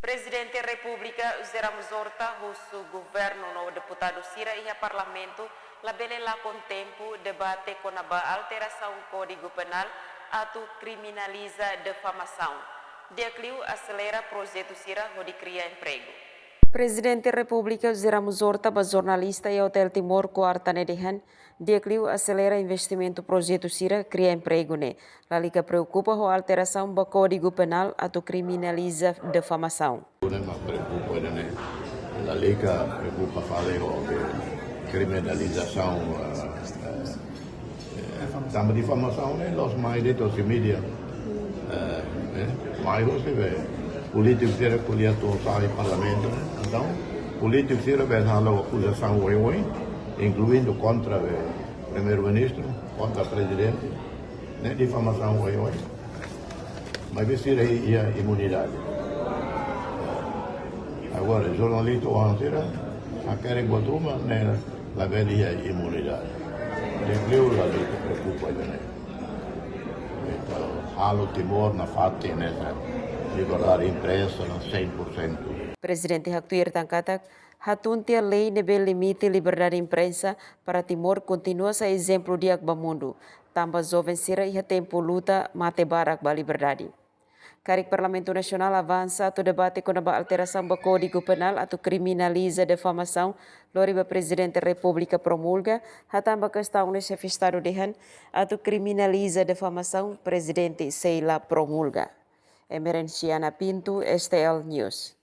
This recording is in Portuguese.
Presidente da República, usamos horta, o governo no deputado Sira e o parlamento, la bele lá com tempo, debate com a alteração do Código Penal, ato criminaliza defamação. Decliu acelera projeto Sira, onde cria emprego. Presidente da República, usamos horta, jornalista e Hotel Timor, quarta nedehan, decliu acelera investimento projeto Sira, cria emprego ne. La liga preocupa com a alteração do Código Penal, ato criminaliza defamação. La Lega preocupa fare criminalização da difamação, né? Los mais ditos em mídia, mais você vê políticos que recolhem todos em parlamento, então políticos que recolhem acusação incluindo contra o primeiro-ministro, contra o presidente, né? Difamação mas vestir aí a imunidade. Agora, jornalista ou antira, a querem botar uma, né, la velha imunidade. Decliu la lei que preocupa, né? Então, halo Timor na fato nessa liberdade imprensa, 100%. Presidente Haktuir Tangkatak, hatuntia lei nebe limite liberdade imprensa para Timor continua sa exemplo di akba mundo. Tambah jovem sira iha tempo luta mate barak ba liberdade. Karik Parlamento Nasional avança atau debate com a alteração do Código Penal atau criminaliza defamação, loriba Presidente da República promulga, hatamba questão no chefe Estado dehan atau criminaliza defamação, Presidente Sheila promulga. Emerenciana Pinto, STL News.